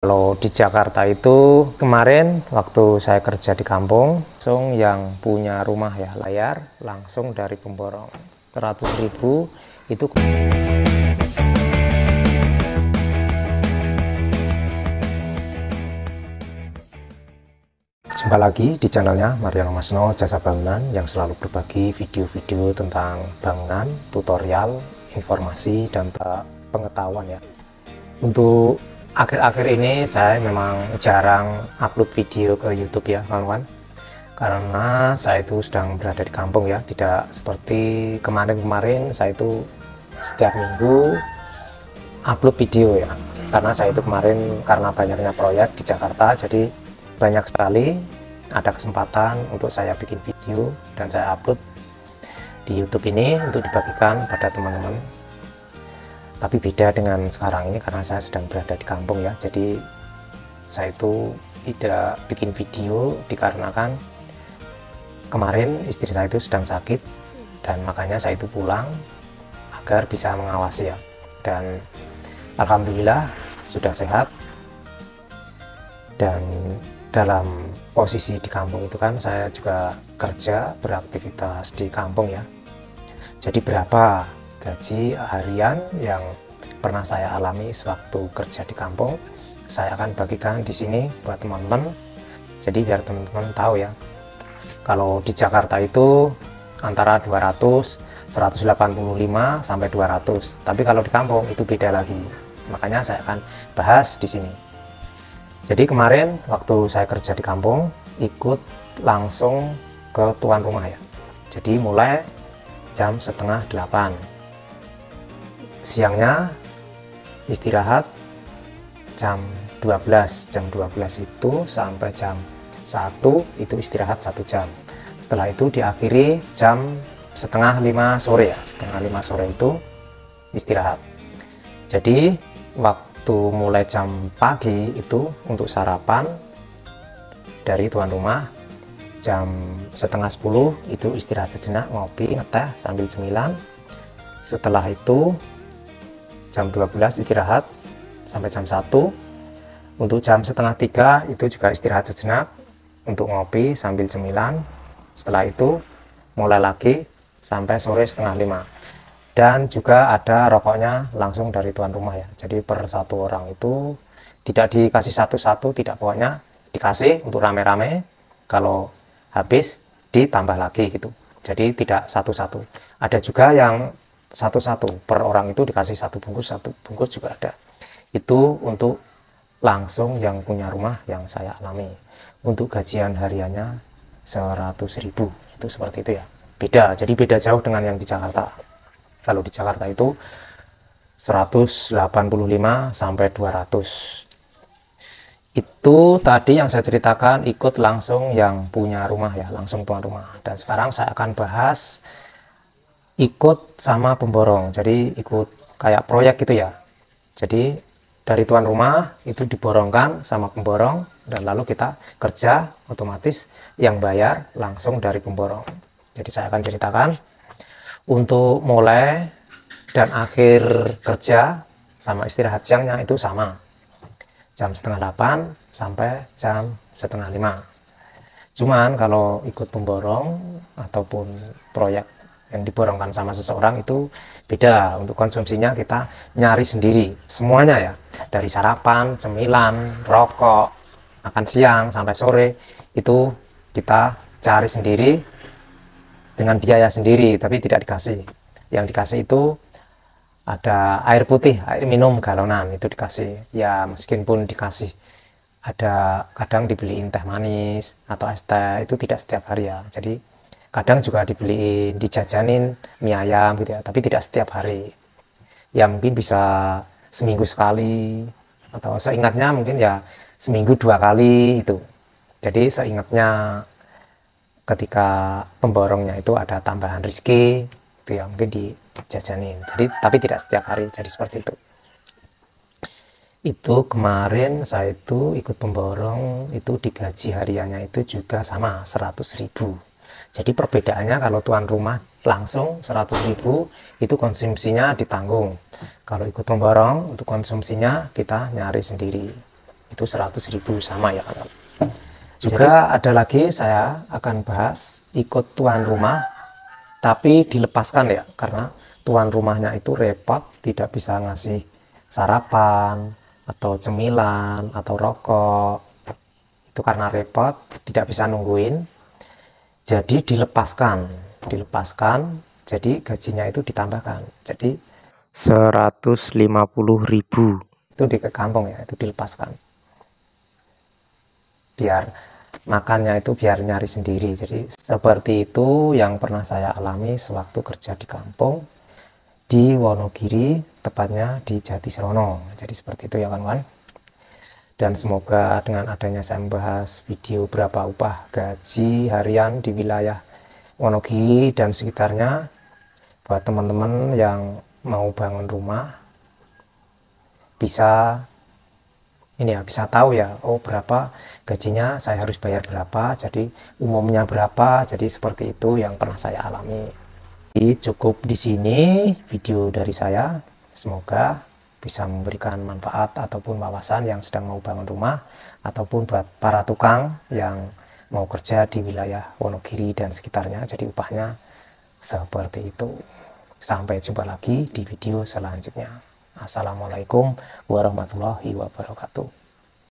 Kalau di Jakarta itu kemarin waktu saya kerja di kampung, langsung yang punya rumah ya layar langsung dari Pemborong 100.000 itu. Jumpa lagi di channelnya Mariano Masno Jasa Bangunan yang selalu berbagi video-video tentang bangunan, tutorial, informasi, dan pengetahuan ya. Untuk akhir-akhir ini saya memang jarang upload video ke YouTube ya kawan-kawan, karena saya itu sedang berada di kampung ya, tidak seperti kemarin-kemarin saya itu setiap minggu upload video ya, karena saya itu kemarin karena banyaknya proyek di Jakarta, jadi banyak sekali ada kesempatan untuk saya bikin video dan saya upload di YouTube ini untuk dibagikan pada teman-teman. Tapi beda dengan sekarang ini karena saya sedang berada di kampung ya, jadi saya itu tidak bikin video dikarenakan kemarin istri saya itu sedang sakit dan makanya saya itu pulang agar bisa mengawasi ya, dan alhamdulillah sudah sehat. Dan dalam posisi di kampung itu kan saya juga kerja beraktivitas di kampung ya, jadi berapa gaji harian yang pernah saya alami sewaktu kerja di kampung saya akan bagikan di sini buat teman-teman, jadi biar teman-teman tahu ya. Kalau di Jakarta itu antara 200, 185 sampai 200, tapi kalau di kampung itu beda lagi, makanya saya akan bahas di sini. Jadi kemarin waktu saya kerja di kampung ikut langsung ke tuan rumah ya, jadi mulai jam setengah 8 siangnya, istirahat jam 12 itu sampai jam 1 itu istirahat 1 jam. Setelah itu diakhiri jam setengah 5 sore ya, setengah 5 sore itu istirahat. Jadi waktu mulai jam pagi itu untuk sarapan dari tuan rumah, jam setengah 10 itu istirahat sejenak, ngopi, ngeteh sambil cemilan. Setelah itu jam 12 istirahat sampai jam 1. Untuk jam setengah 3 itu juga istirahat sejenak untuk ngopi sambil cemilan. Setelah itu mulai lagi sampai sore setengah 5. Dan juga ada rokoknya langsung dari tuan rumah ya, jadi per satu orang itu tidak dikasih satu-satu, tidak, pokoknya dikasih untuk rame-rame, kalau habis ditambah lagi gitu, jadi tidak satu-satu. Ada juga yang satu-satu, per orang itu dikasih satu bungkus juga ada. Itu untuk langsung yang punya rumah yang saya alami. Untuk gajian hariannya 100.000 itu seperti itu ya, beda, jadi beda jauh dengan yang di Jakarta. Kalau di Jakarta itu 185 sampai 200. Itu tadi yang saya ceritakan ikut langsung yang punya rumah ya, langsung tuan rumah. Dan sekarang saya akan bahas ikut sama pemborong, jadi ikut kayak proyek gitu ya. Jadi dari tuan rumah itu diborongkan sama pemborong, dan lalu kita kerja, otomatis yang bayar langsung dari pemborong. Jadi saya akan ceritakan untuk mulai dan akhir kerja sama istirahat siangnya itu sama, jam setengah 8 sampai jam setengah 5. Cuman kalau ikut pemborong ataupun proyek yang diborongkan sama seseorang itu beda. Untuk konsumsinya kita nyari sendiri semuanya ya, dari sarapan, cemilan, rokok, makan siang sampai sore itu kita cari sendiri dengan biaya sendiri, tapi tidak dikasih. Yang dikasih itu ada air putih, air minum galonan itu dikasih ya, meskipun dikasih ada kadang dibeliin teh manis atau es teh, itu tidak setiap hari ya, jadi kadang juga dibeliin, dijajanin mie ayam gitu ya, tapi tidak setiap hari ya, mungkin bisa seminggu sekali atau seingatnya mungkin ya seminggu 2 kali itu. Jadi seingatnya ketika pemborongnya itu ada tambahan rezeki itu ya, mungkin dijajanin, jadi tapi tidak setiap hari, jadi seperti itu. Itu kemarin saya itu ikut pemborong itu digaji hariannya itu juga sama 100.000. Jadi perbedaannya kalau tuan rumah langsung 100.000 itu konsumsinya ditanggung, kalau ikut pemborong untuk konsumsinya kita nyari sendiri. itu 100.000 sama ya kan. Juga ada lagi saya akan bahas ikut tuan rumah tapi dilepaskan ya, karena tuan rumahnya itu repot, tidak bisa ngasih sarapan atau cemilan atau rokok, itu karena repot, tidak bisa nungguin, jadi dilepaskan, jadi gajinya itu ditambahkan, jadi 150.000 itu di kampung ya, itu dilepaskan, biar makannya itu biar nyari sendiri. Jadi seperti itu yang pernah saya alami sewaktu kerja di kampung di Wonogiri, tepatnya di Jatisrono. Jadi seperti itu ya kawan-kawan. Dan semoga dengan adanya saya membahas video berapa upah gaji harian di wilayah Wonogiri dan sekitarnya, buat teman-teman yang mau bangun rumah bisa ini ya, bisa tahu ya, oh berapa gajinya, saya harus bayar berapa, jadi umumnya berapa. Jadi seperti itu yang pernah saya alami. Jadi cukup di sini video dari saya, semoga bisa memberikan manfaat ataupun wawasan yang sedang mau bangun rumah, ataupun buat para tukang yang mau kerja di wilayah Wonogiri dan sekitarnya, jadi upahnya seperti itu. Sampai jumpa lagi di video selanjutnya. Assalamualaikum warahmatullahi wabarakatuh.